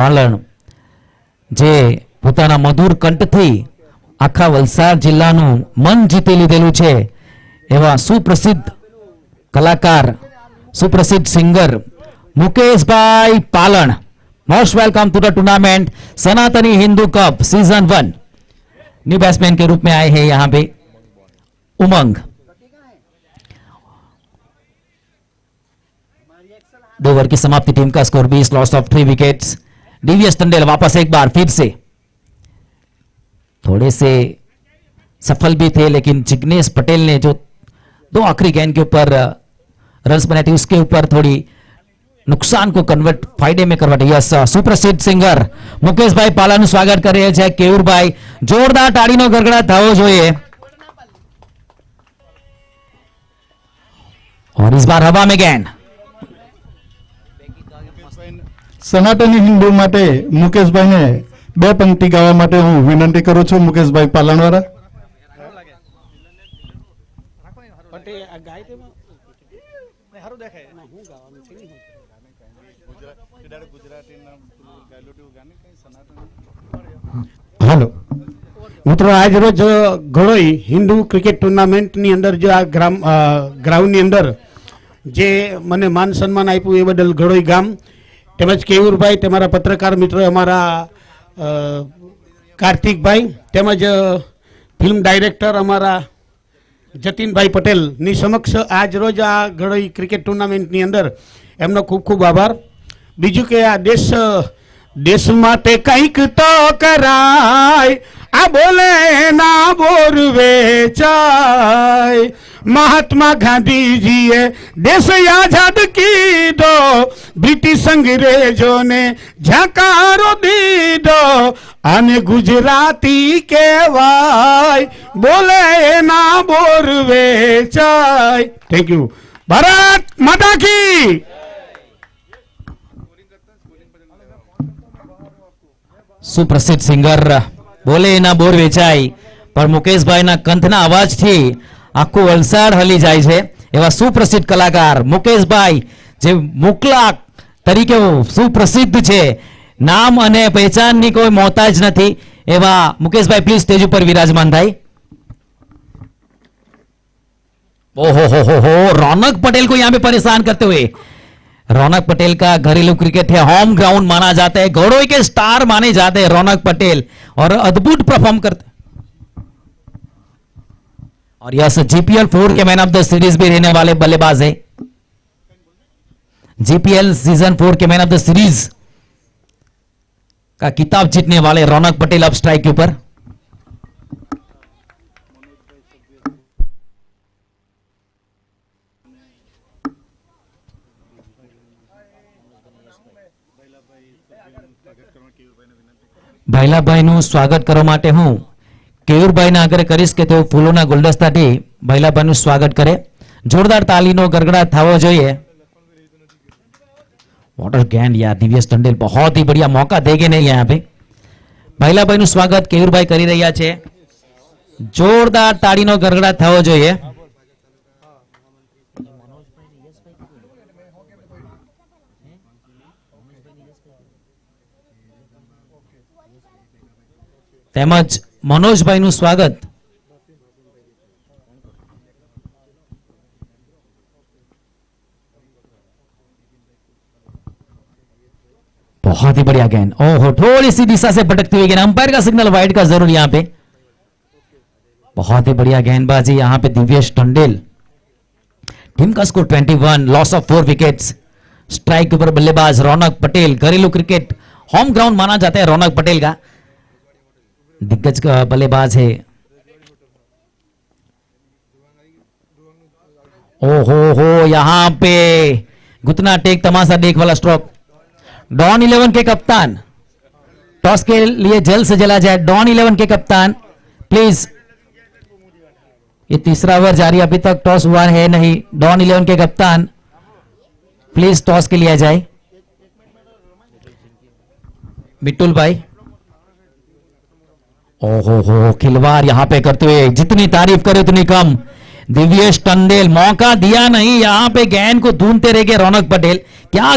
પાલણ જે પોતાના મધુર કંઠથી આખા વલસાડ જિલ્લાનું મન જીતી લીધેલું છે એવા સુપ્રસિદ્ધ કલાકાર સુપ્રસિદ્ધ singer Mukeshbhai Palan most welcome to the tournament सनातनी Hindu cup season 1। New batsman के रूप में आए हैं यहां पे उमंग। 2 ओवर की समाप्ति, टीम का score 20, loss of 3 wickets. DVS Tandel वापस एक बार फिर से थोड़े से सफल भी थे, लेकिन जिग्नेश पटेल ने जो 2 आखिरी गेंद के ऊपर रन्स बनाए थे उसके ऊपर थोड़ी नुकसान को कन्वर्ट फायदे में करवा यस सुप्रसिद्ध सिंगर मुकेशभाई पालाનું સ્વાગત કરે છે કેયુરભાઈ। જોરદાર તાળીનો ગરગડા થવો જોઈએ। और इस बार हवा में गेंद સનાતની હિન્દુ માટે મુકેશભાઈને 2 પંક્તિ ગાવા માટે હું વિનંતી કરું છું। મુકેશભાઈ પાલણવાળા हेलो मित्रों, आज रोज घड़ोई हिंदू क्रिकेट टूर्नामेंट नी अंदर जो आ ग्राउंड नी अंदर जे मने मान सम्मान आप्યું એ બદલ ઘડોઈ ગામ તેમજ કેયુરભાઈ, તમારા પત્રકાર મિત્રો, અમારા કાર્તિકભાઈ તેમજ ફિલ્મ ડાયરેક્ટર અમારા જતીનભાઈ પટેલ ની સમક્ષ આજ રોજ આ ઘડોઈ ક્રિકેટ ટુર્નામેન્ટ ની અંદર એમનો ખૂબ ખૂબ આભાર। બીજું કે આ देश माटे कईक तो कराय, आ बोले ना बोर वेचाय। महात्मा गांधी जी देश आजाद की दो, ब्रिटिश अंग्रेजों ने झकारो दी दो, आने गुजराती के वाय, बोले ना बोर वेचाय। Thank you. भारत माता की। સુપ્રસિદ્ધ સિંગર બોલે ના બોર વેચાય, પણ મુકેશભાઈના કંઠના અવાજથી આખું વલસાડ હલી જાય છે એવા સુપ્રસિદ્ધ કલાકાર મુકેશભાઈ જે મુકલા તરીકે સુપ્રસિદ્ધ છે, નામ અને પહેચાનની કોઈ મોહતાજ નથી એવા મુકેશભાઈ પ્લીઝ સ્ટેજ ઉપર વિરાજમાન થાય। ओहो हो रौनक पटेल को यहाँ पे परेशान करते हुए, रौनक पटेल का घरेलू क्रिकेट है, होम ग्राउंड माना जाता है, घोड़ों के स्टार माने जाते हैं रौनक पटेल और अद्भुत परफॉर्म करते। और यस जीपीएल 4 के मैन ऑफ द सीरीज भी रहने वाले बल्लेबाज है। जीपीएल सीजन 4 के मैन ऑफ द सीरीज का खिताब जीतने वाले रौनक पटेल अब स्ट्राइक के ऊपर। ભાઈલાભાઈનું સ્વાગત કરવા માટે હું કેયુરભાઈના આગ્રહ કરીશ કે તેઓ ફૂલોના ગુલદસ્તાથી ભાઈલાભાઈનું સ્વાગત કરે। જોરદાર તાલીનો ગરગડા થવો જોઈએ। वॉटर गेंद यार, दिव्येश टंडेल बहुत ही बढ़िया मौका देंगे नहीं यहाँ पे। ભાઈલાભાઈનું સ્વાગત કેયુરભાઈ કરી રહ્યા છે। જોરદાર તાળીનો ગરગડા થવો જોઈએ। તેમજ મનોજભાઈનું સ્વાગત। बहुत ही बढ़िया गेंद, ओहो थोड़ी सी दिशा से भटकती हुई गेंद, अंपायर का सिग्नल वाइड का जरूर यहाँ पे। बहुत ही बढ़िया गेंदबाजी यहाँ पे दिव्येश टंडेल। टीम का score 21, loss of 4 wickets. Strike के ऊपर बल्लेबाज रौनक पटेल, घरेलू क्रिकेट होम ग्राउंड माना जाता है रौनक पटेल का, दिग्गज का बल्लेबाज है। ओहो हो यहां पे घुटना टेक तमाशा देख वाला स्ट्रोक। डॉन 11 के कप्तान टॉस के लिए जल्द से जला जाए। डॉन 11 के कप्तान प्लीज, ये तीसरा ओवर जारी, अभी तक टॉस हुआ है नहीं। डॉन 11 के कप्तान प्लीज टॉस के लिए जाए। मिट्टुल भाई, ओहो हो खिलवाड़ यहां पे करते हुए, जितनी तारीफ करे उतनी कम। दिव्येश टंडेल मौका दिया नहीं, यहां पे गेंद को ढूंढते रह गए रौनक पटेल। क्या